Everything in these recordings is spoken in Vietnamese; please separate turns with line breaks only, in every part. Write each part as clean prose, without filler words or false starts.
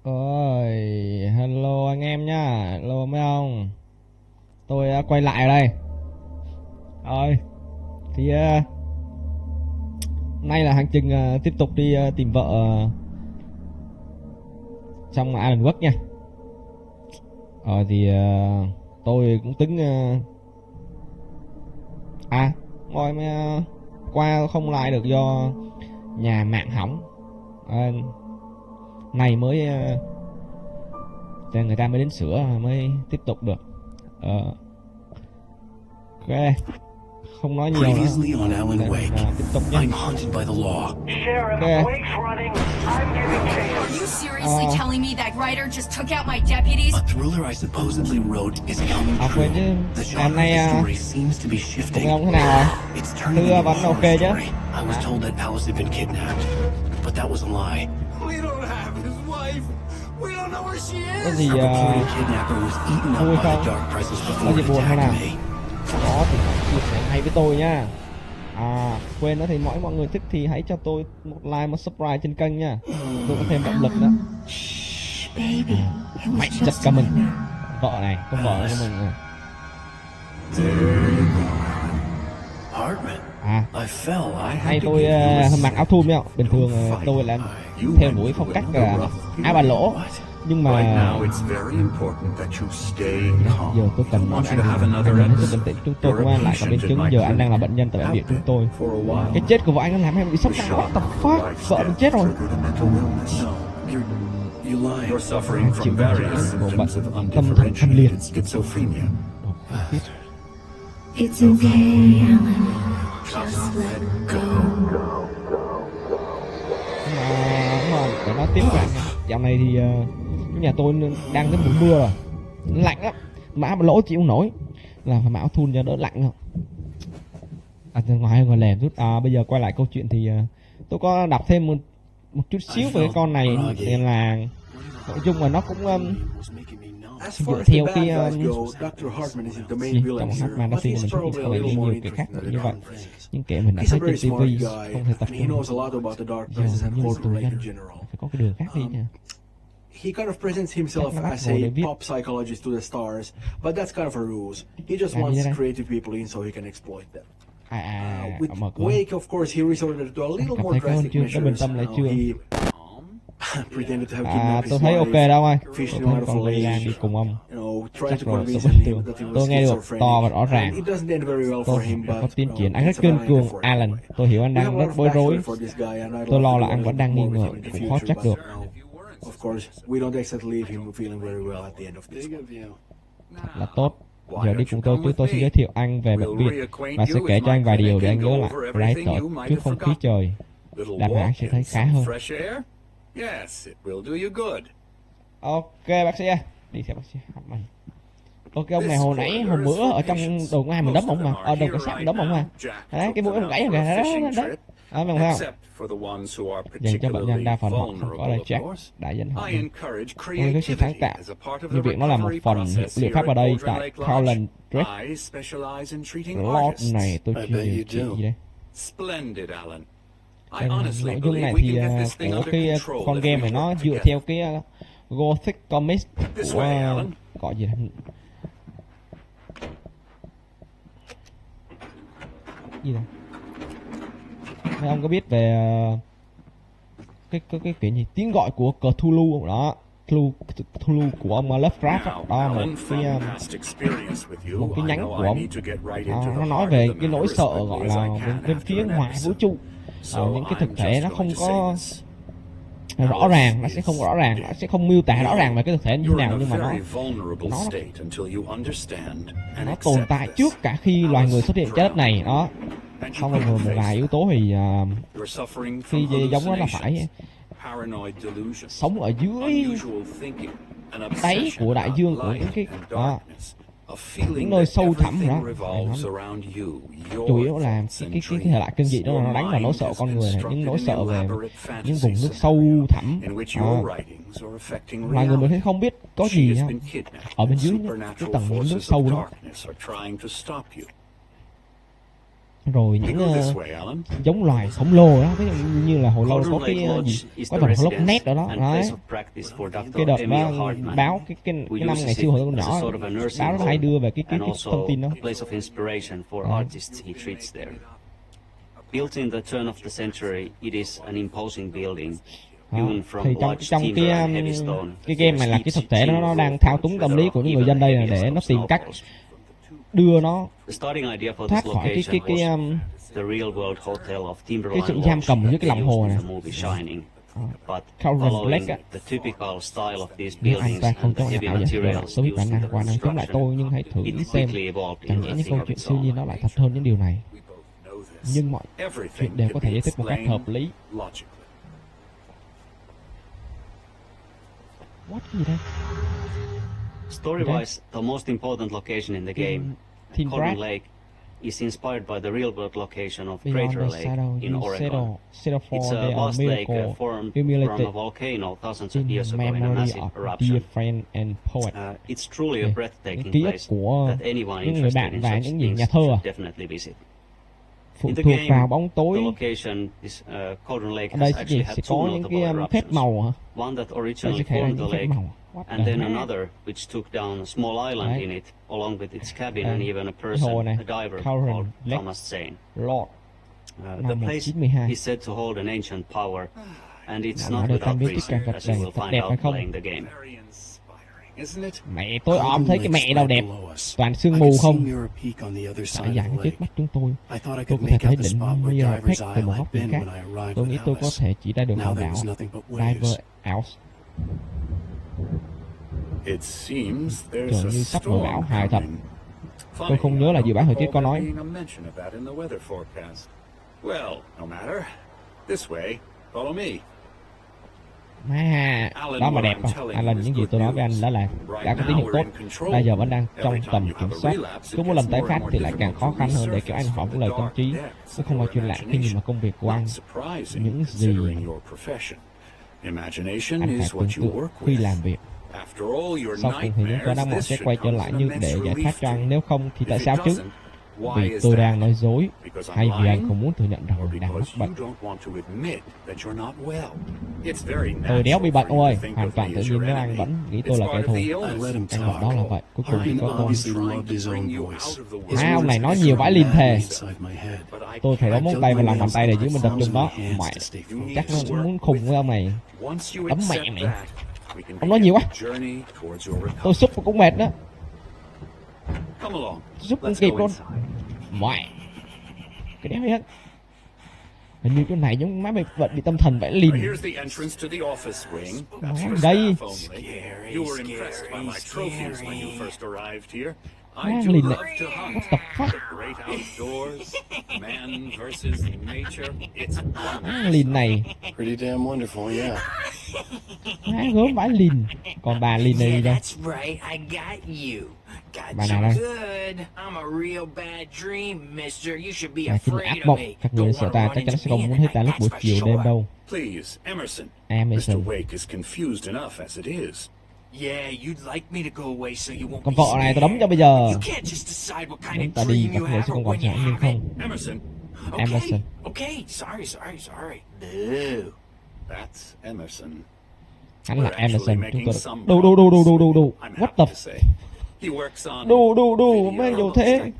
Ôi, hello anh em nhá, hello mấy ông. Tôi quay lại ở đây. Rồi, thì nay là hành trình tiếp tục đi tìm vợ trong Alan Wake nha. Rồi thì tôi cũng tính ngồi mới qua không lại được do nhà mạng hỏng. Này mới người ta mới đến sửa mới tiếp tục được. Ok, không nói nhiều nữa. Tiếp tục nhé. Ok.
Are you seriously telling me that writer just took out my deputies?
A thriller I supposedly wrote is coming
Quên chứ.
true. The genre
Nay
of the story seems to be shifting.
ông thế nào rồi?
It's turning into a
Vẫn ok
horror
chứ?
story. I was told that Alice had been kidnapped, but that was a lie.
We don't have his wife. We don't know where she
Có
is.
gì
Our purported kidnapper was eaten
vui
up by
không?
the dark presence
Có
before
gì
it
buồn hay nào?
attacked me.
Có thì hãy chia sẻ ngay với tôi nha. Quên nữa thì mọi người thích thì hãy cho tôi một like, một subscribe trên kênh nha. Tôi có thêm động lực nữa.
Baby,
Mạnh chặt cả mình. Vợ này, con vợ của mình này.
Hartman, I fell. I
Hay
had to
tôi
give you a
mặc áo thun nhá. Bình thường tôi là theo đuổi phong cách áo ba lỗ. Nhưng mà
Right now, it's very important that you stay calm.
giờ tôi cần
I want you to have
anh
another
hết sức
endless.
bình tĩnh. Chúng tôi công an lại cả biến chứng. Giờ anh đang là bệnh nhân tại bệnh viện chúng tôi. Cái chết của vợ anh nó làm em bị sốc nặng. What the fuck? Vợ mình chết rồi.
No, you lied.
You're suffering from various symptoms of undifferentiated schizophrenia.
it's okay, Alan. Just let go.
Đúng rồi, để nói tiếp bạn. Dạo này thì nhà tôi đang đến mùa mưa rồi, lạnh lắm, mà áo ba lỗ chịu không nổi, là phải mặc áo thun cho đỡ lạnh không. Ngoài lèm chút. Bây giờ quay lại câu chuyện thì tôi có đọc thêm một chút xíu về cái con này, thì là nội dung mà nó cũng dựa theo cái trong Hartman đã tin mình không phải đi nhiều cái khác như vậy, những kẻ mình đã thấy trên TV không thể tập trung. Giờ như tù nhân phải có cái đường khác đi nha.
He kind of presents himself as a pop psychologist to the stars, but that's kind of a ruse. He just wants creative people in so he can exploit them. With Wake, of course, he resorted to a little more drastic measures. He pretended to have kidnapped his
tôi thấy ok
wife,
đâu ơi.
fished
Tôi
him
thấy
out of
con
a
Leyland đi
lake,
cùng ông.
tried to
Rồi,
convince
tôi
him that he
tôi
was
nghe được
schizophrenic.
to và rõ ràng.
It doesn't end very well for
Tôi
him,
có
but
tiến triển. Anh
it's
rất
a
kiên
fine
cường,
ending for him.
Alan. Tôi hiểu anh
We have
đang
a lot
rất
of
bối rối.
backstory for this guy, and I'd
Tôi lo
love
là
to
anh
go
vẫn đang nghi
more with
ngờ,
him in the
cũng khó
future,
trách
but
được.
of course, we don't exactly leave him feeling very well at the end of this.
Là tốt. Giờ đi cùng tôi, chứ tôi sẽ giới thiệu anh về bệnh viện và sẽ kể cho anh vài điều để anh nhớ lại Writer trước không khí trời. Đảm bảo anh sẽ thấy khá hơn. Ok bác sĩ ơi, đi theo bác sĩ Hartman. Ok, ông này hồi nãy hôm bữa ở trong đồn ai mình đấm ông mà, ở đồn cảnh sát mình đấm ông mà. Đấy, cái mũi ông gãy rồi kìa, đấy. Mình thấy không? Dành cho bệnh nhân đa phần họ không có lời Jack đại dân họ. Tôi có sự sáng tạo. Như việc nó là một phần liệu pháp ở đây tại Colin Drake. Lord này tôi chưa điều trị gì đây. Nội dung này thì của cái con game này nó dựa theo cái Gothic Comics của gọi gì đây? Gì đây? Mấy ông có biết về cái kiểu gì tiếng gọi của Cthulhu đó, Cthulhu của ông Lovecraft đó, một cái nhánh của ông. Nó nói về cái nỗi sợ gọi là bên phía ngoài vũ trụ, những cái thực thể nó không có rõ ràng, nó sẽ không rõ ràng, nó sẽ không miêu tả rõ ràng về cái thực thể như thế nào, nhưng mà nó tồn tại trước cả khi loài người xuất hiện trên đất này đó. Xong rồi một vài yếu tố thì khi giống nó là phải sống ở dưới đáy của đại dương, của những cái những nơi sâu thẳm đó. Chủ yếu là cái thể loại kinh dị đó, nó đánh vào nỗi sợ con người này, những nỗi sợ về những vùng nước sâu thẳm. Loài người mình không biết có gì ở bên dưới cái tầng nước sâu đó. rồi những giống loài khổng lồ đó, ví dụ như là hồi lâu có cái gì có đồng Loch Ness ở đó đấy. Cái đợt đó báo cái năm ngày xưa hồi tôi còn nhỏ, báo nó hay đưa về cái thông tin đó.
Built in the turn of the century, it is an imposing building.
Thì trong cái game này là cái thực thể nó đang thao túng tâm lý của những người dân đây là để nó tìm cách đưa nó thoát khỏi cái sự giam cầm dưới cái lòng hồ này. Cauldron Lake á, nếu anh ta không có ảo giác rồi, tôi biết khả năng của anh đang chống lại tôi, nhưng hãy thử nghĩ xem, chẳng nhẽ những câu chuyện siêu nhiên nó lại thật hơn những điều này. Nhưng mọi chuyện đều có thể giải thích một cách hợp lý. What gì đây?
Story-wise, the most important location in the game, Cauldron Lake, is inspired by the real-world location of Crater Lake in Oregon. It's a vast lake formed from a volcano thousands of years ago in a massive eruption. It's truly a breathtaking place that anyone interested in such things should definitely visit.
Phụ thuộc vào bóng tối.
Ở
đây sẽ có những cái phép màu hả?
Đây sẽ thể là những phép màu. And then another which took down a small island in it, along with its cabin and even a person, a diver called Thomas Zane. The place is said to hold an ancient power, and it's not without reason, as you will find out playing the game.
Mẹ tôi thấy cái mẹ đâu đẹp, toàn sương mù không. Tại dạng trước mắt chúng tôi có thể thấy đỉnh Mirror từ một góc nhìn khác. Tôi nghĩ tôi có thể chỉ ra được hòn đảo Diver House. Dường như sắp mùa bão hài thật. Tôi không nhớ là dự báo thời tiết có nói. Đó mà đẹp không? Anh là những gì tôi nói với anh đó là đã có tín hiệu tốt. Bây giờ vẫn đang trong tầm kiểm soát. Cứ mỗi lần tái phát thì lại càng khó khăn hơn để kéo anh hỏi những lời tâm trí. Nó không phải chuyện lạ khi nhìn vào công việc của anh. Những gì anh phải tưởng tượng khi làm việc. Sau cùng thì những toán mỏ sẽ quay trở lại như để giải thoát cho anh, nếu không thì tại sao chứ? Vì tôi đang nói dối, hay vì anh không muốn thừa nhận rằng mình đang mắc bệnh. Tôi đéo bị bệnh ôi, hoàn toàn tự nhiên nếu anh vẫn nghĩ tôi là kẻ thù. Anh bảo đó là vậy, cuối cùng thì có tôi. Ông này nói nhiều vãi lìn thề. Tôi phải bấm móng tay vào lòng bàn tay để giữ mình tập trung đó. Mẹ, chắc nó muốn khùng với ông này. Đấm mẹ mày. Ông nói nhiều quá. Tôi xúc cũng mệt đó. Giúp cũng kịp luôn. Mẹ, cái đéo hết. Hình như cái này giống má mày bị tâm thần vậy lìn. Nói đây. Má lìn này. What the fuck? Má lìn này. Má gớm vãi lìn. Còn bà lìn này đi đâu? Bà nào đây? Chính là ác mộng. Các người sợ ta chắc chắn sẽ không muốn thấy ta lúc buổi chiều đêm đâu. Emerson. Con vợ này tao đấm cho bây giờ. Muốn ta đi các người sẽ không còn sợ nhưng không. Emerson. Hắn là Emerson. Chúng tôi đu. What the đu mang nhiều thế.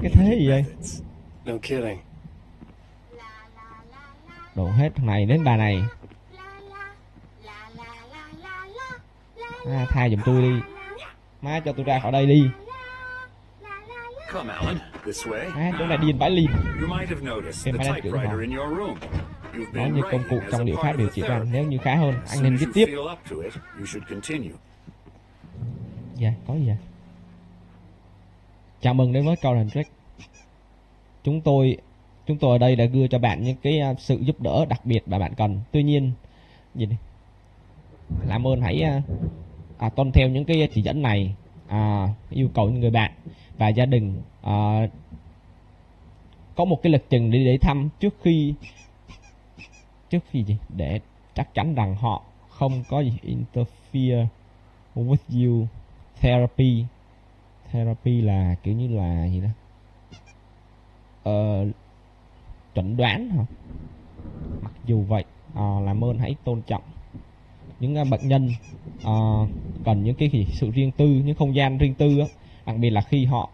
Cái thế gì vậy? Đổ hết thằng này đến bà này. Tha giùm tôi đi. Má cho tôi ra khỏi đây đi. Chỗ này điên vãi lìn. Em phải đánh trưởng họ. Nó như công cụ trong liệu pháp điều trị anh. Nếu như khá hơn, anh nên viết tiếp. Dạ, có gì vậy? Chào mừng đến với Cauldron Lake. Chúng tôi ở đây đã đưa cho bạn những cái sự giúp đỡ đặc biệt mà bạn cần. Tuy nhiên, gì đây? Làm ơn hãy tuân theo những cái chỉ dẫn này, yêu cầu những người bạn và gia đình có một cái lịch trình để thăm trước khi gì để chắc chắn rằng họ không có gì interfere with you. Therapy là kiểu như là gì đó, chẩn đoán hả? Mặc dù vậy, làm ơn hãy tôn trọng những bệnh nhân cần những cái sự riêng tư, những không gian riêng tư á, đặc biệt là khi họ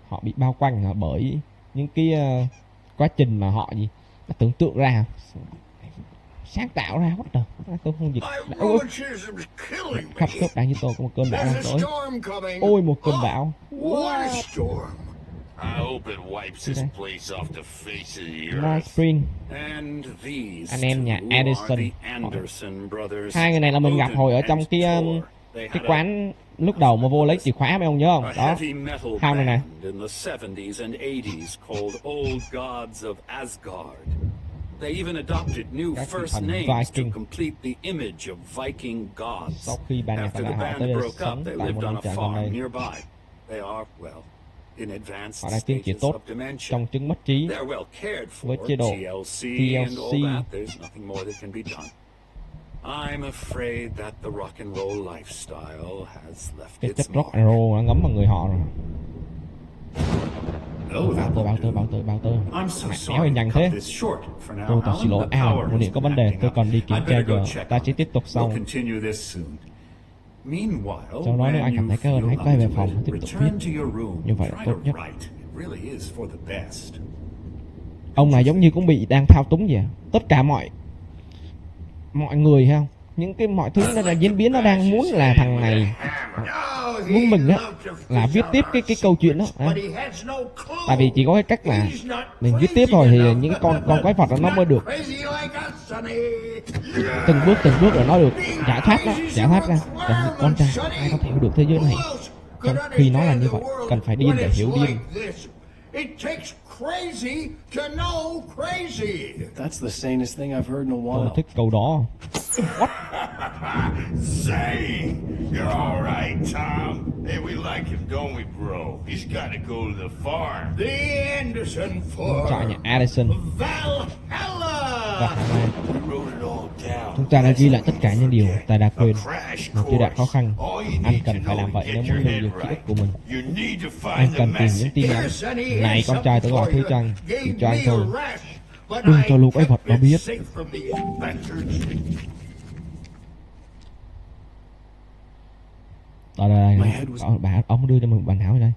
họ bị bao quanh bởi những cái quá trình mà họ tưởng tượng ra, sáng tạo ra. What the? Tôi không dịch. Khắp khớp đang như tôi có một cơn bão đang tới. Ôi, một cơn bão. Nice Spring. Anh em nhà Addison. Hai người này là mình gặp hồi ở trong cái quán lúc đầu mà vô lấy chìa khóa, mấy ông nhớ không? Đó. Hai người này.
They even adopted new first names to complete the image of Viking gods. After the band broke up, they lived on a farm nearby. They are, well, in advanced stages of dementia. They're well cared for. TLC and all that. There's nothing more that can be done. I'm afraid that the rock and roll lifestyle has left its mark.
Cái chất rock and roll đã ngấm vào người họ rồi. Bao tơ. Méo anh nhanh thế. Tôi thật xin lỗi. Một điện có vấn đề, tôi còn đi kiểm tra giờ. Ta sẽ tiếp tục sau. Sau đó nếu anh cảm thấy cái ơn, hãy quay về phòng và tiếp tục viết. Như vậy là tốt nhất. Ông này giống như cũng bị đang thao túng vậy. Tất cả mọi người hay không? Những cái mọi thứ nó diễn biến, nó đang muốn là thằng này muốn mình á là viết tiếp cái câu chuyện đó. Tại vì chỉ có cái cách là mình viết tiếp rồi thì những con quái vật đó nó mới được từng bước rồi nó được giải thoát ra. Còn con trai ai có thể hiểu được thế giới này, trong khi nó là như vậy cần phải điên để hiểu điên.
Crazy to know crazy. That's the sanest thing I've heard in a while.
Tôi thích câu đó. What?
Say, you're all right, Tom. Hey, we like him, don't we, bro? He's got to go to the farm. The Anderson farm.
Trại nhà Addison.
Valhalla.
Chúng ta đã ghi lại tất cả những điều ta đã quên. Một giai đoạn khó khăn, anh cần phải làm vậy nếu muốn lưu giữ ký ức của mình. Anh cần tìm những tin nhắn. Này con trai, tôi gọi thư cho anh, cho anh thôi. Đừng cho lũ quái vật nó biết. Đây, ông đưa cho mình bản thảo đây.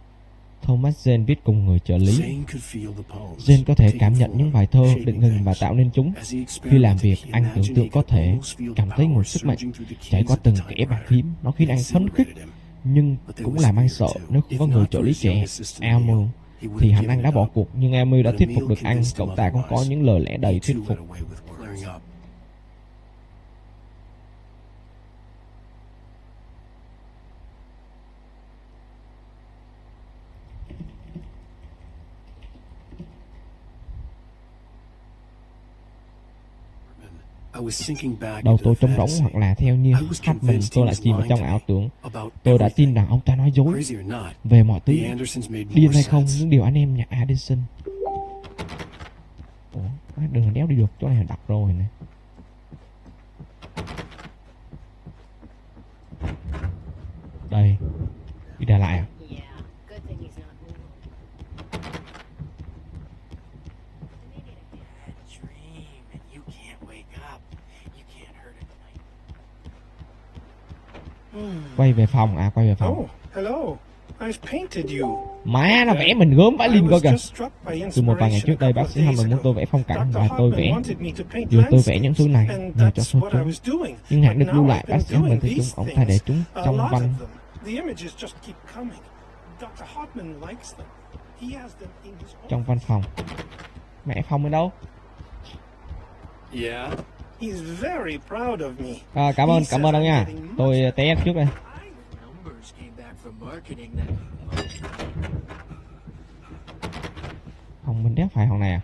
Thomas Jane viết cùng người trợ lý. Jane có thể cảm nhận những bài thơ, định hình và tạo nên chúng. Khi làm việc, anh tưởng tượng có thể cảm thấy nguồn sức mạnh chảy qua từng kẽ bàn phím. Nó khiến anh phấn khích, nhưng cũng làm anh sợ. Nếu không có người trợ lý trẻ, Elmer, thì hẳn anh đã bỏ cuộc. Nhưng Elmer đã thuyết phục được anh. Cậu ta cũng có những lời lẽ đầy thuyết phục. Đầu tôi trống rỗng, hoặc là theo như Hartman, tôi lại chìm vào trong ảo tưởng. Tôi đã tin rằng ông ta nói dối về mọi thứ. Điên hay không, những điều anh em nhà Addison. Ủa, đừng đéo đi được, chỗ này là đặt rồi nè. Đây, đi ra lại à? Quay về phòng à, quay về phòng. Má, nó vẽ mình gớm vãi linh coi kìa. Từ một vài ngày trước đây, bác sĩ Hammond muốn tôi vẽ phong cảnh và tôi vẽ. Dù tôi vẽ những thứ này nhờ cho số chúng. Nhưng hãng được lưu lại, bác sĩ Hammond thấy chúng, ông ta để chúng trong văn. Trong văn phòng. Mẹ Phong ở đâu? Cảm ơn ông nha. Tôi té trước đây. Phòng mình đéo phải phòng này à?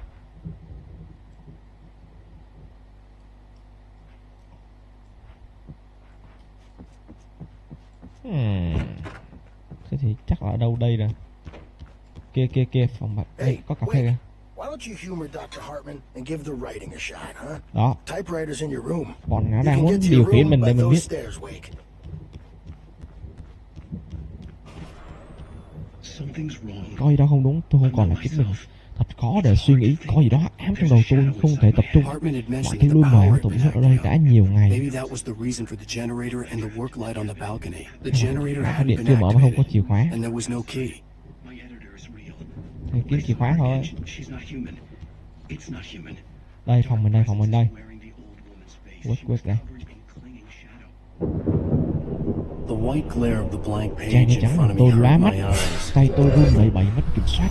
Thế thì chắc là ở đâu đây rồi. Kia phòng bạn. Đây, có cà phê kìa. Đó. Bọn nó đang muốn điều khiển mình để mình biết. Có gì đó không đúng, tôi không còn là chính mình. Thật khó để suy nghĩ, có gì đó ám trong đầu tôi, không thể tập trung. Mọi thứ luôn mờ ảo, tôi biết ở đây đã nhiều ngày. Phát điện chưa mở mà không có chìa khóa. Thì kiếm chìa khóa thôi. Đây, phòng mình đây, phòng mình đây. Quét đây. Chai đen trắng làm tôi lóa mắt, tay tôi run lẩy bẩy mất kiểm soát.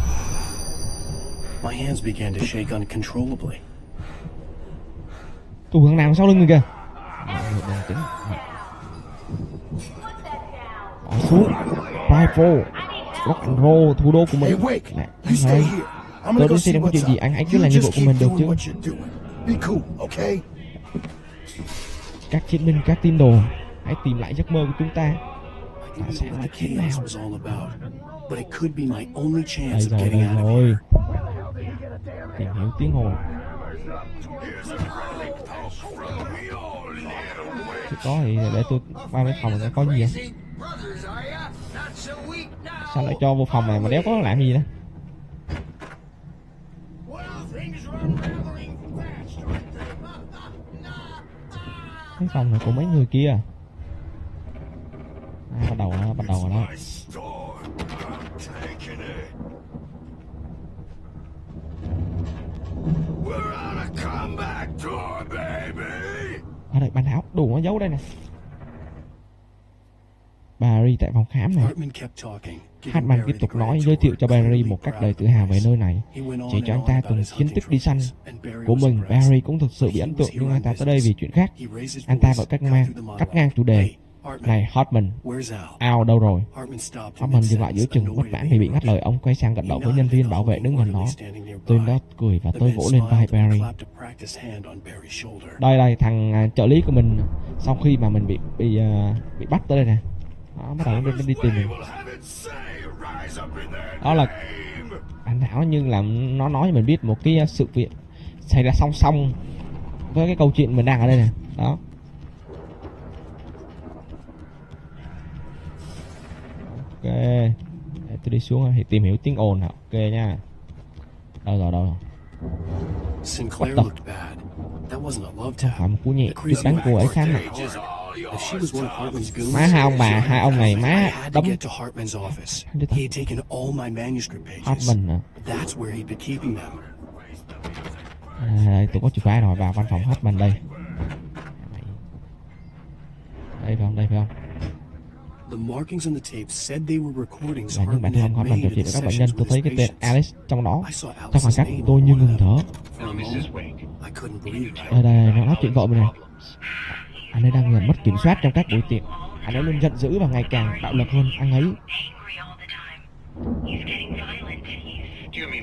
Tôi hướng nào sau lưng mình kìa. Bỏ xuống. Rifle. Rock and roll, thủ đô của mình. Nè, này. Tôi đến xem có chuyện gì, anh cứ làm nhiệm vụ của mình được chứ. Các chiến binh, các tín đồ, hãy tìm lại giấc mơ của chúng ta. Tại sao lại thế nào? Đây rồi. Tìm hiểu tiếng hồn. Chứ có thì để tôi qua mấy phòng này có gì không? Sao lại cho vô phòng này mà đéo có làm gì nữa? Cái phòng này của mấy người kia. Bắt đầu rồi đó. Ở đây bàn áo đủ nó giấu đây nè. Barry tại phòng khám này. Hartman tiếp tục nói, giới thiệu cho Barry một cách đầy tự hào về nơi này, chỉ cho anh ta từng chiến tích đi săn của mình. Barry cũng thực sự bị ấn tượng, nhưng anh ta tới đây vì chuyện khác. Anh ta vội cắt ngang chủ đề. Này Hartman, Al đâu rồi? Hartman dừng lại giữa chừng, bất mãn vì bị ngắt lời. Ông quay sang gật đầu với nhân viên bảo vệ đứng gần đó. Tôi đó cười và tôi vỗ lên vai Barry. Đây thằng trợ lý của mình sau khi mà mình bị bắt tới đây nè. Đó, bắt đầu đi tìm mình. Đó là anh Thảo, nhưng là nó nói cho mình biết một cái sự việc xảy ra song song với cái câu chuyện mình đang ở đây nè. Đó. Ok, để tôi đi xuống thì tìm hiểu tiếng ồn nào. Ok nha. Đâu rồi. Bất tập. Không phải một cú nhẹ, trước đánh cô ấy khám này. Má hai ông bà, hai ông này má đấm. Hartman à. Đây, tôi có chìa khóa rồi, vào văn phòng Hartman đây. Đây phải không? Là những bản thân Hartman trò chuyện với các bệnh nhân, tôi thấy cái tên Alice trong đó. Trong khoảng cách tôi như ngừng thở. Đây, nó nói chuyện vợ mình này. Anh ấy đang dần mất kiểm soát trong các buổi tiệc. Anh ấy luôn giận dữ và ngày càng bạo lực hơn.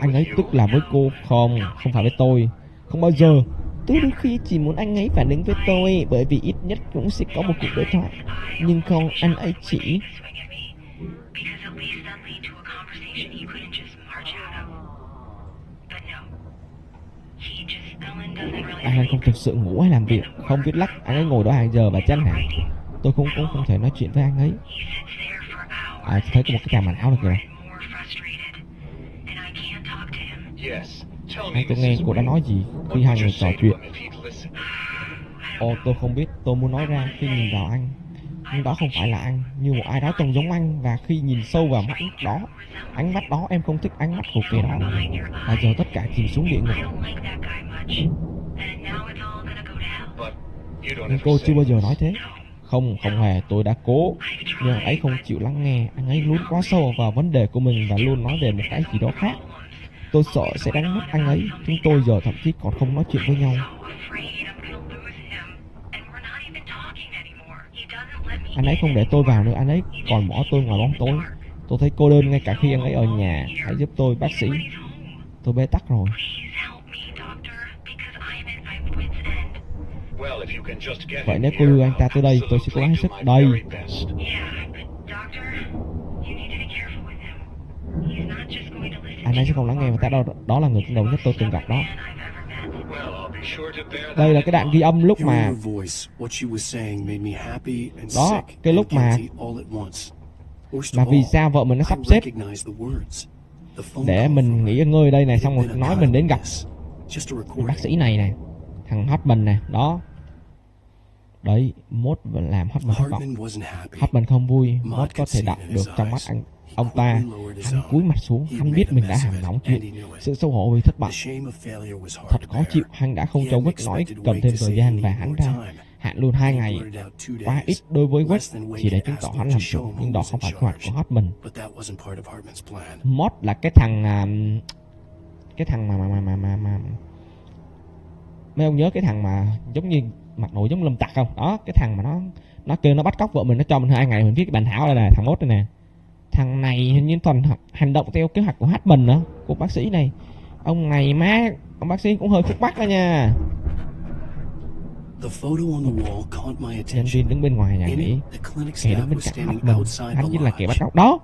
Anh ấy tức là với cô, không phải với tôi. Không bao giờ. Tôi đôi khi chỉ muốn anh ấy phản ứng với tôi, bởi vì ít nhất cũng sẽ có một cuộc đối thoại. Nhưng không, anh ấy chỉ... Anh ấy không thực sự ngủ hay làm việc, không viết lách. Anh ấy ngồi đó hàng giờ và chán nản. Tôi cũng không thể nói chuyện với anh ấy. Thấy có một cái chàng màn áo được kìa. Tôi nghe cô đã nói gì khi hai người trò chuyện. Tôi không biết. Tôi muốn nói ra khi nhìn vào anh, nhưng đó không phải là anh, như một ai đó trông giống anh. Và khi nhìn sâu vào ánh mắt đó, em không thích ánh mắt của kẻ đó. Và giờ tất cả chìm xuống địa ngục. Nhưng cô chưa bao giờ nói thế. Không hề, tôi đã cố. Nhưng anh ấy không chịu lắng nghe. Anh ấy lún quá sâu vào vấn đề của mình và luôn nói về một cái gì đó khác. Tôi sợ sẽ đánh mất anh ấy. Chúng tôi giờ thậm chí còn không nói chuyện với nhau. Anh ấy không để tôi vào nữa. Anh ấy còn bỏ tôi ngoài bóng tối. Tôi thấy cô đơn ngay cả khi anh ấy ở nhà. Hãy giúp tôi, bác sĩ. Tôi bế tắc rồi. Vậy nếu cô đưa anh ta tới đây, tôi sẽ cố gắng hết sức. Đây. nay sẽ không lắng nghe và đó là người cứng đầu nhất tôi từng gặp đó. Đây là cái đoạn ghi âm lúc mà đó, cái lúc mà vì sao vợ mình nó sắp xếp để mình nghỉ ngơi ở đây này, xong rồi nói mình đến gặp bác sĩ này này, thằng Hartman này đó. Đấy, Mốt làm Hartman thất vọng. Hartman không vui, Mốt có thể đọc được trong mắt ông ta. Hắn cúi mặt xuống, hắn biết mình đã làm nóng chuyện. Sự xấu hổ vì thất bại thật khó chịu. Hắn đã không cho West nói cần thêm thời gian và hắn ra hạn luôn 2 ngày. Quá ít đối với West, chỉ để chứng tỏ hắn làm chủ, nhưng đó không phải kế hoạch của Hartman. Mốt là cái thằng mà mấy ông nhớ cái thằng mà giống như mặt nổi giống Lâm Tặc không? Đó, cái thằng mà nó kêu nó bắt cóc vợ mình, nó cho mình 2 ngày, mình viết cái bản thảo đây là thằng Mốt đây nè. Thằng này hình như toàn hành động theo kế hoạch của Hartman nữa, của bác sĩ này. Ông này má, ông bác sĩ cũng hơi khúc mắc đó nha. Nhân viên đứng bên ngoài nhà nghỉ, kẻ đứng bên cạnh Hartman, hắn chính là kẻ bắt cóc đó.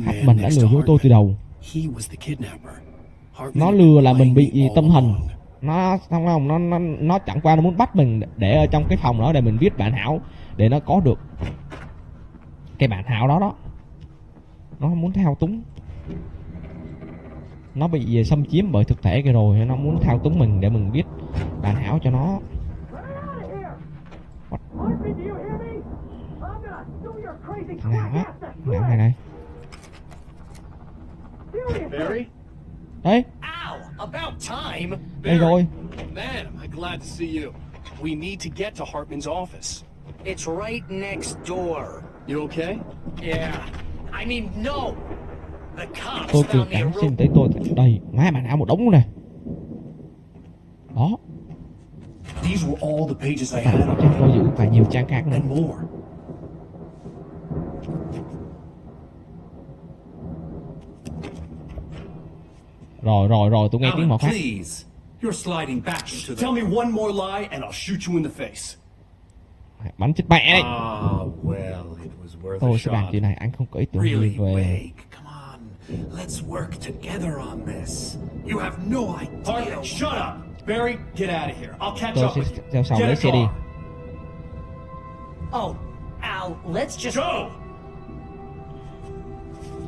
Hartman đã lừa dối tôi từ đầu. Nó lừa là mình bị tâm thần. Nó không, nó chẳng qua nó muốn bắt mình để ở trong cái phòng đó để mình viết bản thảo, để nó có được cái bản thảo đó đó. Nó muốn thao túng. Nó bị xâm chiếm bởi thực thể kia rồi, nó muốn thao túng mình để mình viết bản thảo cho nó. Thằng nào á? Thằng nào này? Đấy. Đây rồi.
Man, am I glad to see you. We need to get to Hartman's office.
It's right next door.
You okay?
Yeah. I mean, no. The cops
Tôi
found me a
xin
room.
tới tôi. Đây, má bản thảo một đống luôn nè. Đó.
These were all the pages I had.
Trang tôi giữ và nhiều trang khác nữa.
And more.
Rồi, tôi nghe tiếng mỏ khác.
Tell me one more lie and I'll shoot you in the face.
Bắn chết mẹ đấy. Tôi sẽ bàn chuyện này, anh không có ý tưởng gì về.
Let's work together on this. You have no idea.
Hartman, shut up. Barry, get out of here. I'll catch
Tôi
up
sẽ
with you.
theo sau
Get
lấy
a
xe đi.
Oh, Al, let's just
Go.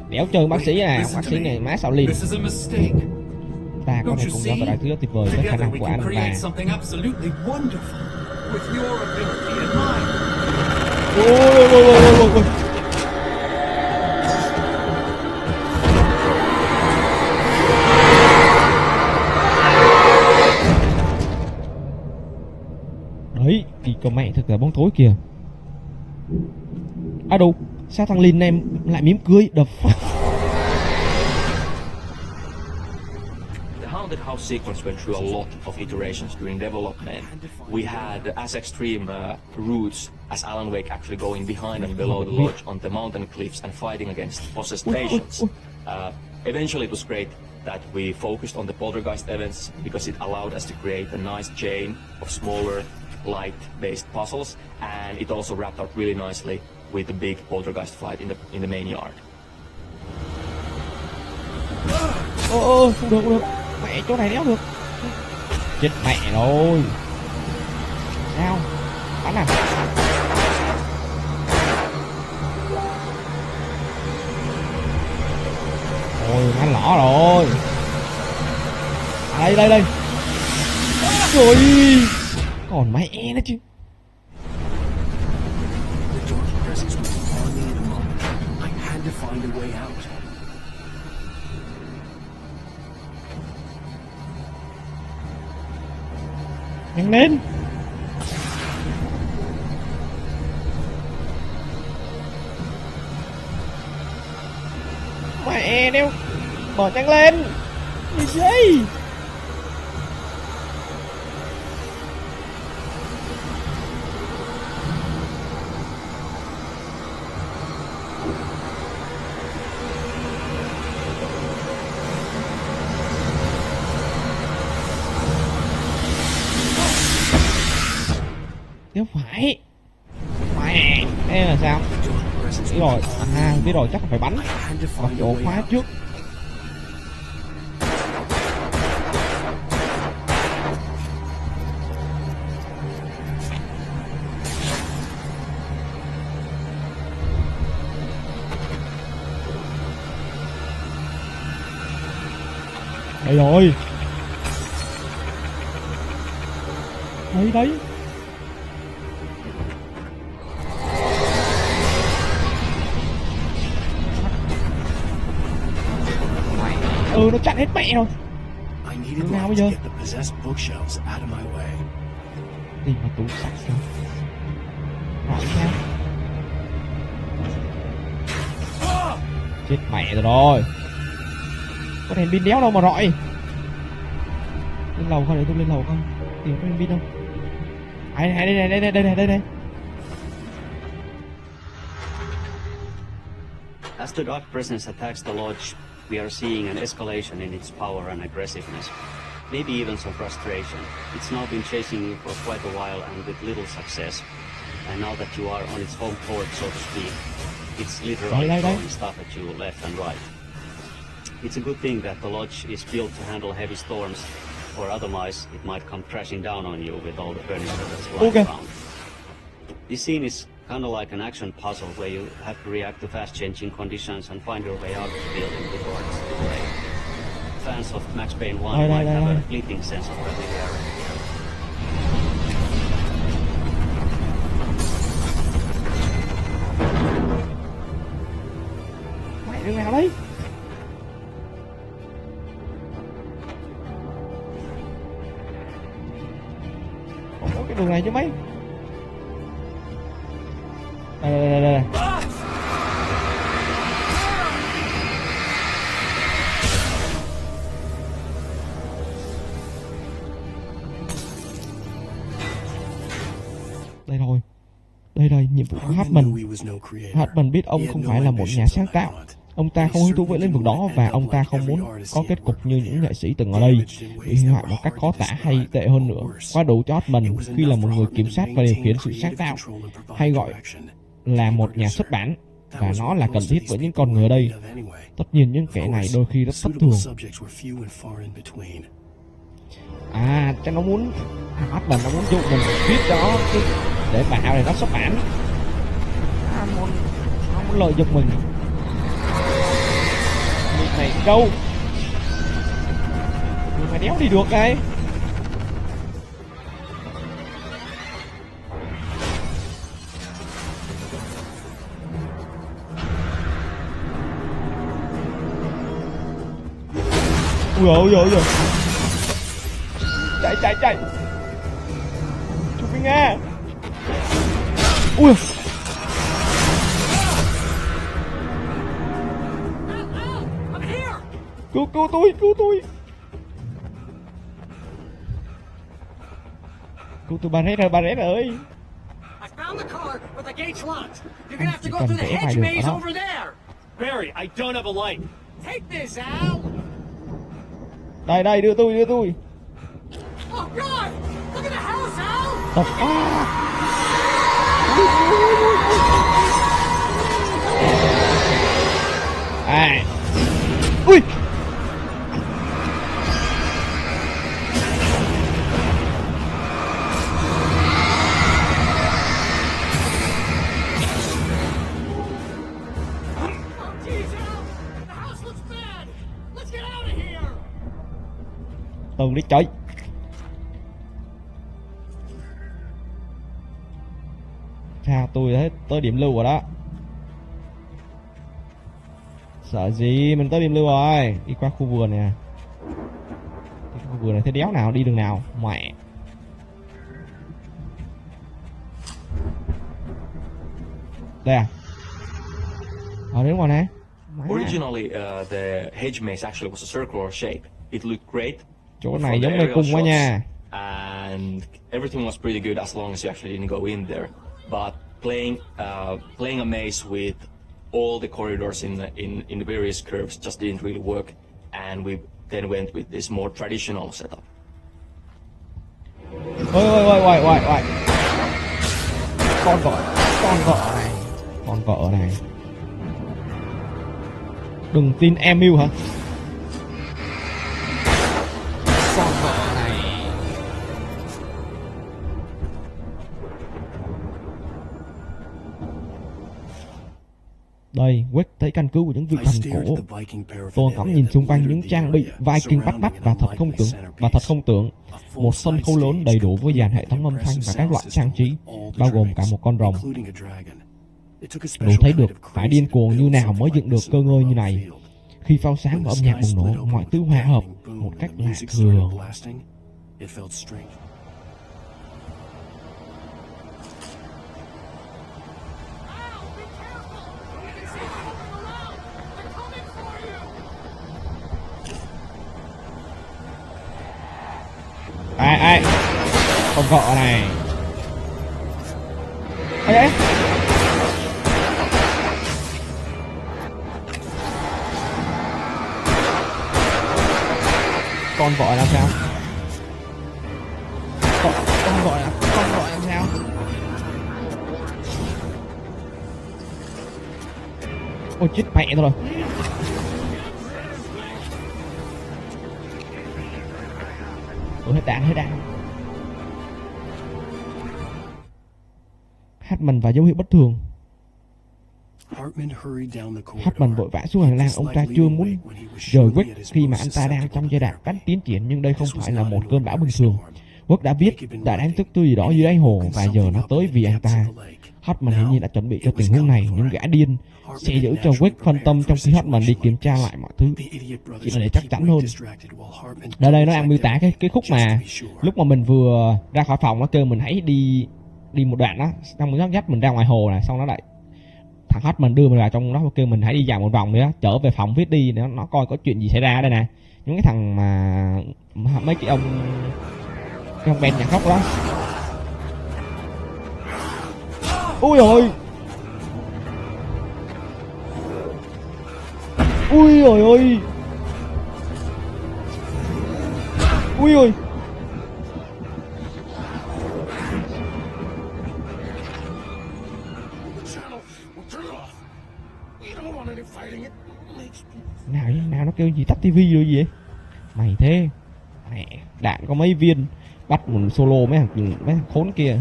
Đéo chơi bác sĩ này, bác sĩ này má sao linh. Ta có thể cùng nhau vào đại thứ tuyệt vời với khả năng của anh và ôi. Đấy, thì con mẹ thật là bóng tối kìa. À đâu, sao thằng Lin em lại mỉm cười? The fuck?
Haunted House sequence went through a lot of iterations during development. We had as extreme routes as Alan Wake actually going behind and below the lodge on the mountain cliffs and fighting against possessed patients. Eventually it was great that we focused on the poltergeist events because it allowed us to create a nice chain of smaller, light-based puzzles, and it also wrapped up really nicely with the big poltergeist fight in the main yard.
Không được. Mẹ chỗ này đéo được. Chết mẹ rồi. Sao? Bắn à? Ôi, má lỏ rồi. À, đây. Rồi. Còn mẹ nữa chứ. Nhanh lên. Mẹ đeo. Bỏ nhanh lên. Gì vậy? Nếu phải mẹ, đây là sao? Biết rồi, biết rồi, chắc phải bắn vào chỗ khóa trước. Đây rồi. Đấy. Nó chặn hết mẹ rồi. Nào bây giờ? Tìm mà tủ sạch sao? Hỏi sao? Chết mẹ rồi. Có đèn pin đéo đâu mà rọi. Lên lầu không, để tôi lên lầu không? Tìm có đèn pin không? Đây.
As the Dark Presence attacks the Lodge, we are seeing an escalation in its power and aggressiveness. Maybe even some frustration. It's now been chasing you for quite a while and with little success. And now that you are on its home court, so to speak, it's literally throwing stuff at you left and right. It's a good thing that the Lodge is built to handle heavy storms, or otherwise it might come crashing down on you with all the furniture that's lying around. This scene is kind of like an action puzzle where you have to react to fast-changing conditions and find your way out of the building before it's too late. Fans of Max Payne 1 might have a fleeting sense of familiarity.
Mày đường nào đấy? Không có cái đường này chứ mấy. Đây. Đây, nhiệm vụ của Hartman. Hartman biết ông không phải là một nhà sáng tạo. Ông ta không hứng thú với lĩnh vực đó và ông ta không muốn có kết cục như những nghệ sĩ từng ở đây, bị hủy hoại một cách khó tả hay tệ hơn nữa. Quá đủ cho Hartman khi là một người kiểm soát và điều khiển sự sáng tạo, hay gọi là một nhà xuất bản, và nó là cần thiết với những con người ở đây. Tất nhiên những kẻ này đôi khi rất thất thường. Chắc nó muốn Hartman nó muốn dụ mình viết đó để bảo này nó xuất bản. Nó muốn lợi dụng mình. Việc này đâu? Nhưng mà đéo đi được đây. Ui giời. Chạy. Chụp đi Nga. Ui. Cứu tôi. Cứu tôi Barret ơi.
I found the car, but the gate's locked. You're gonna have to go through the hedge maze over there.
Barry, I don't have a light.
Take this, Al.
Đây, đưa tôi.
Oh God! Look at the house, Al.
Ui. Tường đi chơi. Sao tôi tới điểm lưu rồi đó. Sợ gì, mình tới điểm lưu rồi. Đi qua khu vườn nè. Khu vườn này thấy đéo nào, đi đường nào. Mẹ. Đây à? Đến ngoài nè.
Originally, the hedge maze actually was a circular shape. It looked great.
Chỗ này giống mê cung quá nha.
And everything was pretty good as long as you actually didn't go in there. But playing a maze with all the corridors in the various curves just didn't really work. And we then went with this more traditional setup.
Ôi. Con vợ này. Đừng tin Emil hả? Con vợ này. Đây, Quách thấy căn cứ của những vị thần cổ. Tôi ngắm nhìn xung quanh những trang bị Viking bắt mắt và thật không tưởng. Một sân khấu lớn đầy đủ với dàn hệ thống âm thanh và các loại trang trí, bao gồm cả một con rồng. Đủ thấy được phải điên cuồng như nào mới dựng được cơ ngơi như này. Khi pháo sáng và âm nhạc bùng nổ, mọi thứ hòa hợp một cách lạ thường. Ai con vợ này. Ai đấy? Con vợ làm sao? Con vợ làm sao? Ôi chết mẹ rồi. Hết đạn. Hartman và dấu hiệu bất thường. Hartman vội vã xuống hành lang. Ông ta chưa muốn rời Quách khi mà anh ta đang trong giai đoạn cánh tiến triển, nhưng đây không phải là một cơn bão bình thường. Quách đã biết đã đánh thức thứ gì đó dưới đáy hồ và giờ nó tới vì anh ta. Hartman hiển nhiên đã chuẩn bị cho tình huống này. Những gã điên sẽ giữ cho Quách phân tâm trong khi Hartman đi kiểm tra lại mọi thứ, chỉ là để chắc chắn hơn. Đây nó đang miêu tả cái khúc mà lúc mà mình vừa ra khỏi phòng, nó kêu mình hãy đi một đoạn đó, xong nó dắt mình ra ngoài hồ này, xong nó lại thằng Hartman đưa mình vào trong đó, kêu mình hãy đi dạo một vòng nữa, trở về phòng viết đi để nó coi có chuyện gì xảy ra. Đây nè, những cái thằng mà mấy cái ông Ben nhạc khóc đó. Ui ôi, ui ôi ôi, ui ôi. Nào nó kêu gì tắt tivi rồi gì vậy? Mày thế mẹ, đạn có mấy viên, bắt một solo mấy thằng khốn kia.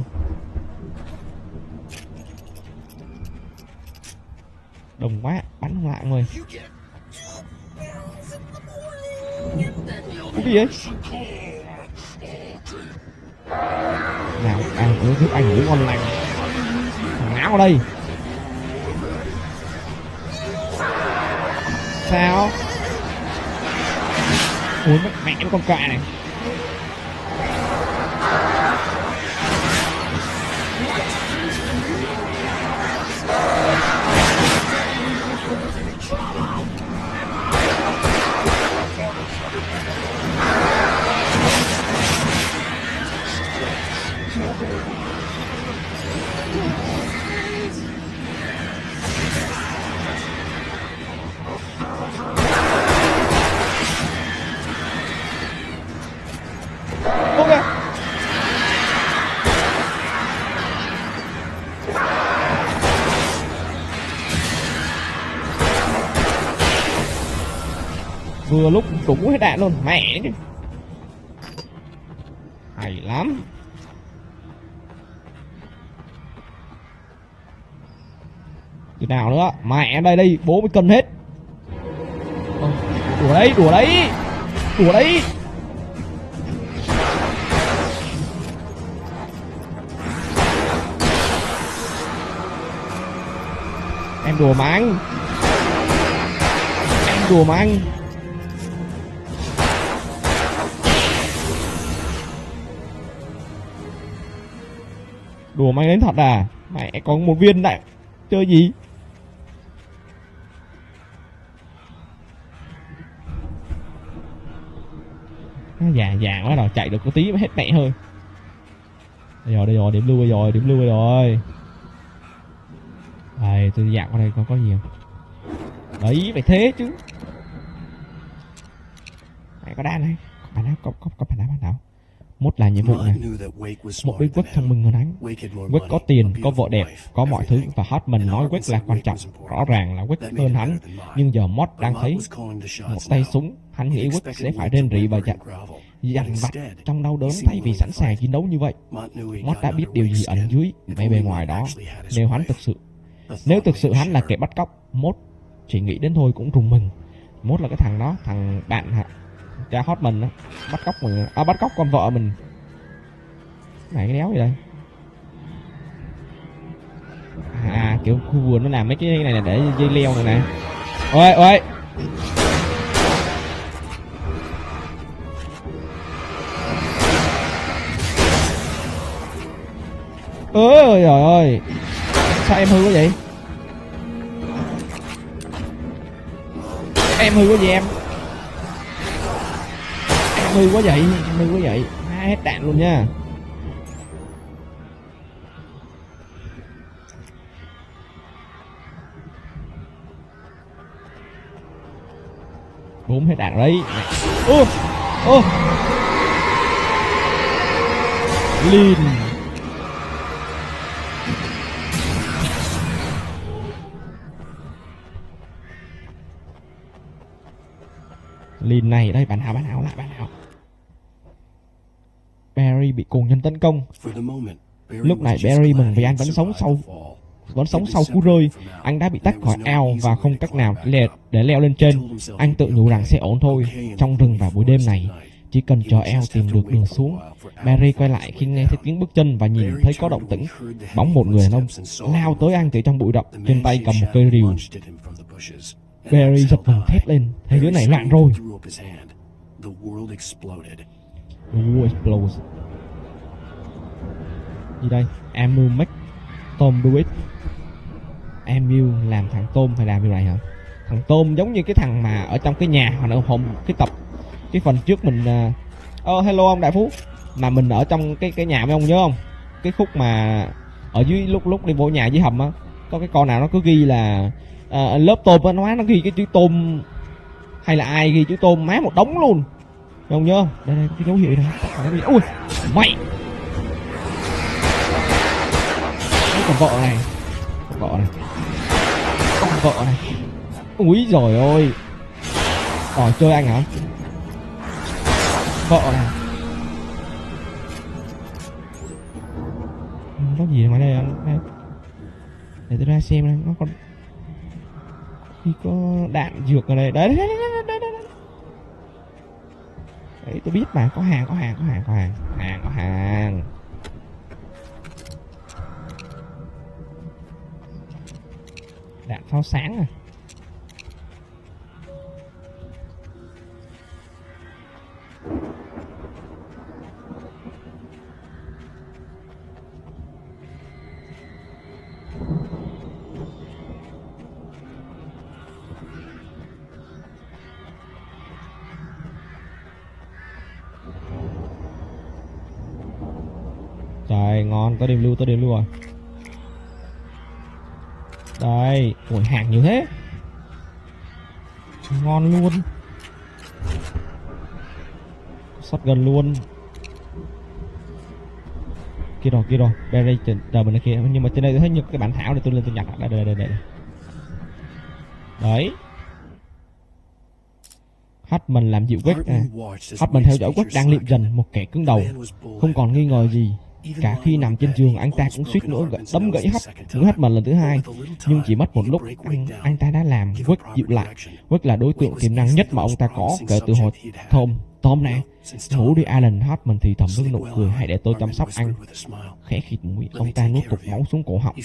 Đồng quá, bắn không lại rồi. Cái gì vậy? Nào, giúp anh ngủ ngon lành. Thằng áo ở đây. Sao? Ôi mẹ nó con cạ này. Vừa lúc trúng hết đạn luôn, mẹ chứ. Hay lắm. Từ nào nữa, mẹ đây bố mới cân hết. Đùa đấy. Em đùa mà anh. Đùa mày đến thật à? Mẹ còn một viên này, chơi gì? Nó già quá rồi, chạy được có tí mới hết mẹ hơi. Đây rồi, điểm lưu rồi. Đây, tôi dạo qua đây có gì không? Đấy, phải thế chứ. Mày có đạn này, có bản nào? Một là nhiệm vụ này. Một bên Quách thông minh hơn hắn. Quách có tiền, có vợ đẹp, có mọi thứ, và Hartman nói Quách là quan trọng. Rõ ràng là Quách hơn hắn, nhưng giờ Mott đang thấy một tay súng, hắn nghĩ Quách sẽ phải rên rỉ và dằn vặt trong đau đớn thay vì sẵn sàng chiến đấu như vậy. Mott đã biết điều gì ẩn dưới vẻ bề ngoài đó. Nếu hắn thực sự Nếu thực sự hắn là kẻ bắt cóc, Mốt chỉ nghĩ đến thôi cũng rùng mình. Mốt là cái thằng đó, thằng bạn cha Hotman đó, bắt cóc mình, bắt cóc con vợ mình. Này cái đéo gì đây? Kiểu khu vườn nó làm mấy cái này để dây leo này nè. Ôi ôi. Ôi trời ơi. Sao em hư quá vậy? Em hư quá vậy em? Em hư quá vậy? Em hư quá vậy? Hết đạn luôn nha. Búm hết đạn đấy. Ô ô Lin. Lin này đây, bạn nào lại bạn nào. Barry bị cùng nhân tấn công. Lúc này Barry mừng vì anh vẫn sống sau cú rơi. Anh đã bị tách khỏi ao và không cách nào để leo lên trên. Anh tự nhủ rằng sẽ ổn thôi. Trong rừng vào buổi đêm này, chỉ cần chờ ao tìm được đường xuống. Barry quay lại khi nghe thấy tiếng bước chân và nhìn thấy có động tĩnh. Bóng một người đàn ông lao tới anh từ trong bụi rậm, trên tay cầm một cây rìu. Barry giật mình thét lên, thế giới này loạn rồi. The world explodes. Gì đây? Emu make Tom do it. Emu làm thằng Tom phải làm như vậy hả? Thằng Tom giống như cái thằng mà ở trong cái nhà hồi hôm cái phần trước mình hello ông đại phú, mà mình ở trong cái nhà mấy ông nhớ không? Cái khúc mà ở dưới lúc đi vô nhà dưới hầm á, có cái con nào nó cứ ghi là lớp tôm á, nó ghi cái chữ tôm, hay là ai ghi chữ tôm má một đống luôn. Không nhớ không? Đây cái dấu hiệu này. Ui mày, con vợ này, ui rồi ôi, đòi chơi anh hả? Vợ này, có gì ngoài đây anh? Để tôi ra xem này, nó còn khi có đạn dược ở đây. Đấy. Đấy, tôi biết mà, có hàng. Đạn pháo sáng à. Trời ngon, tới đêm lưu rồi. Đây, ủa hàng nhiều thế. Ngon luôn. Shotgun luôn. Kia rồi. Barry chờ mình ở kia, nhưng mà trên đây tôi thấy như cái bản thảo này, tôi lên tôi nhặt đây. Đấy. Hotman làm dịu Quake. Hotman theo dõi Quake đang liệm dần một kẻ cứng đầu, không còn nghi ngờ gì. Cả khi nằm trên giường, anh ta cũng suýt nữa đấm gãy Hotman lần thứ hai, nhưng chỉ mất một lúc anh ta đã làm Quake dịu lại. Quake là đối tượng tiềm năng nhất mà ông ta có kể từ hồi Tom nè. Ngủ đi Alan. Hotman thì thầm với nụ cười, hãy để tôi chăm sóc anh. Khẽ khịt mũi, ông ta nuốt cục máu xuống cổ họng.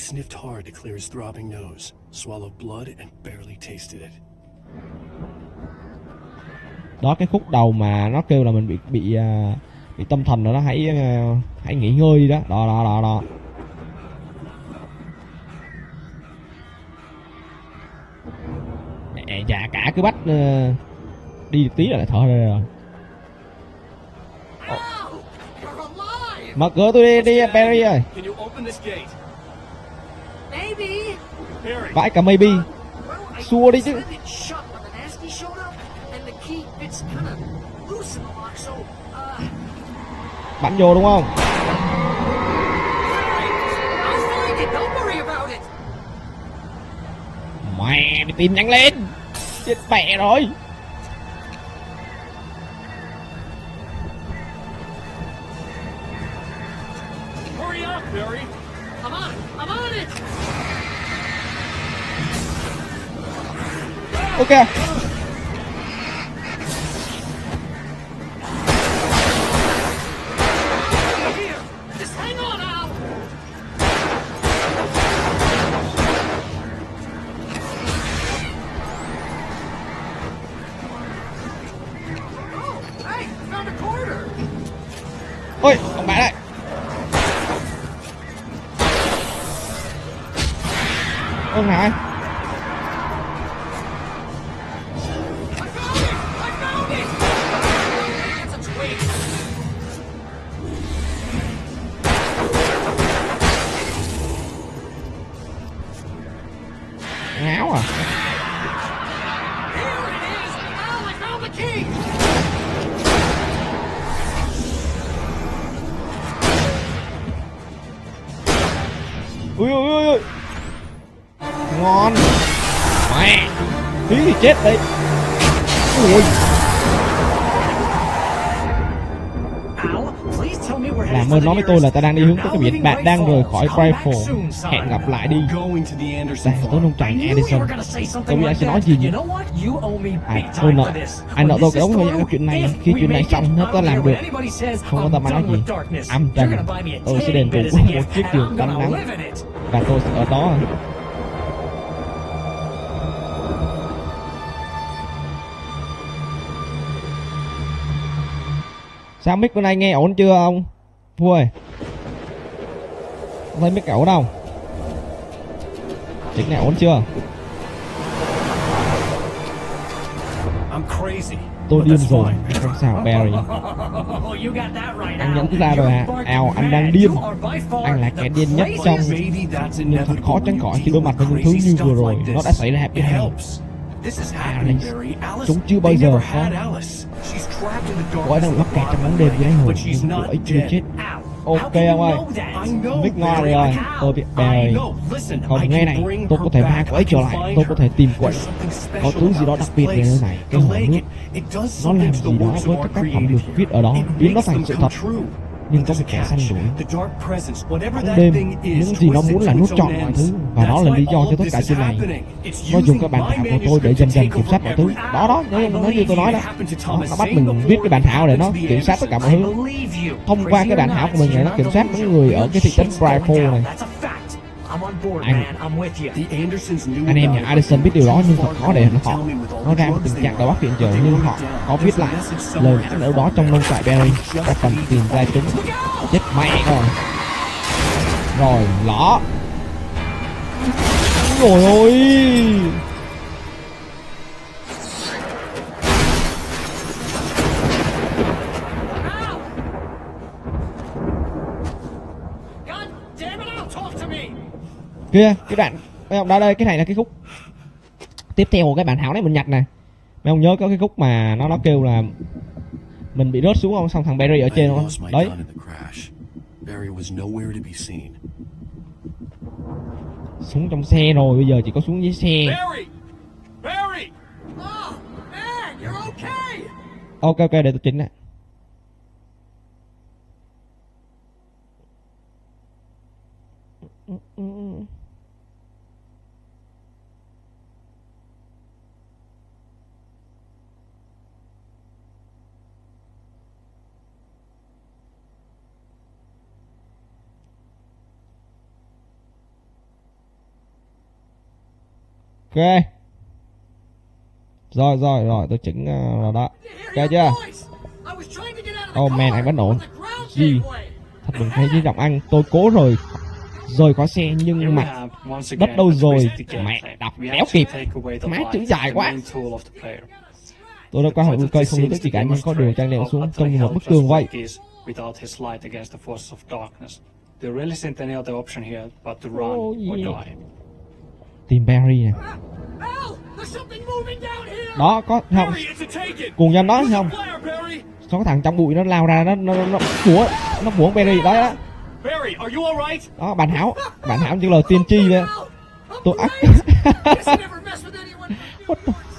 Đó, cái khúc đầu mà nó kêu là mình bị tâm thần rồi đó, hãy nghỉ ngơi đi đó. Đó. Mẹ già cả cứ bắt đi tí là lại thở ra rồi. Mở cửa tôi đi Barry ơi. Vãi cả maybe. Xua đi chứ. Bắn vô đúng không? Mẹ, đi tìm nhanh lên. Chết mẹ rồi. Ok. Ôi, ông bạn đây. Ông Hải. Ngáo à. Ui ui ui ui. Ngon. Mẹ. Tí thì chết đi. Ui. Làm ơn nói với tôi là ta đang đi hướng tới cái biển. Bạn đang rời khỏi Rifle. Hẹn gặp lại đi. Đây, tôi nông trại Edison. Tôi biết anh sẽ nói gì nhỉ? Tôi nợ. Anh nợ tôi cái đống thời gian chuyện này. Khi chuyện này xong, nếu tôi làm được, không có tầm nói gì. Âm trầm. Tôi sẽ đền bù một chiếc giường tắm nắng. Và tôi sẽ ở đó. Sao mic bên này nghe ổn chưa ông? Phu ơi. Thấy mic ổn không? Chính này ổn chưa? Tôi điên rồi, không sao Barry. Anh nhận ra rồi hả? Anh đang điên. Anh là kẻ điên nhất trong. Nhưng thật khó tránh khỏi khi đối mặt với những thứ như vừa rồi. Nó đã xảy ra với anh. Alice, chúng chưa bao giờ có. Cô ấy đang mắc kẹt trong bóng đêm dưới đáy hồ, nhưng cô ấy chưa chết. Ok ông ơi, biết ngon rồi, tôi biết Barry. Không nghe này, tôi có thể mang cô ấy trở lại, tôi có thể tìm cô ấy. Có thứ gì đó đặc biệt về nơi này, cái hồ nước. Nó làm gì đó với các tác phẩm được viết ở đó, biến nó thành sự thật. Nhưng có một kẻ săn đuổi. Bóng đêm, những gì nó muốn là nuốt trọn mọi thứ. Và đó là lý do cho tất cả chuyện này. Nó dùng cái bản thảo của tôi để dần dần kiểm soát mọi thứ. Đó, nói như tôi nói đó. Nó bắt mình viết cái bản thảo để nó kiểm soát tất cả mọi thứ. Thông qua cái bản thảo của mình để nó kiểm soát những người ở cái thị trấn Bryford này. Anh em nhà Addison biết điều đó, nhưng thật khó để họ nói ra một tình trạng đầu óc hiện giờ. Nhưng họ có viết lại lời lẽ ở đó trong nông trại Barry. Ta cần tìm ra chúng. Chết mẹ rồi. Rồi lỏ. Rồi ôi. Kia, cái đoạn mấy ông đó đây, cái này là cái khúc tiếp theo của cái bản thảo này mình nhặt nè. Mấy ông nhớ có cái khúc mà nó kêu là mình bị rớt xuống không, xong thằng Barry ở trên không? Đấy. Xuống trong xe rồi, bây giờ chỉ có xuống dưới xe. Ok để tôi chỉnh nè. Ok. Rồi, tôi chỉnh rồi đó. Ok chưa? Oh man, anh vẫn ổn. Gì? Thật đừng thấy giọng anh, tôi cố rời khỏi xe nhưng mà đất đâu rồi? Mẹ đọc đéo kịp. Má chữ dài quá. Tôi đã qua hội cây không thấy gì cả, nhưng có đường trang đèo xuống trông như một bức tường vậy. Tìm Barry nè. Đó có không? Cùng nhân đó không? Có thằng trong bụi nó lao ra, nó bủa Barry đó đó. Đó bản thảo những lời tiên tri đấy. Tôi ác. What the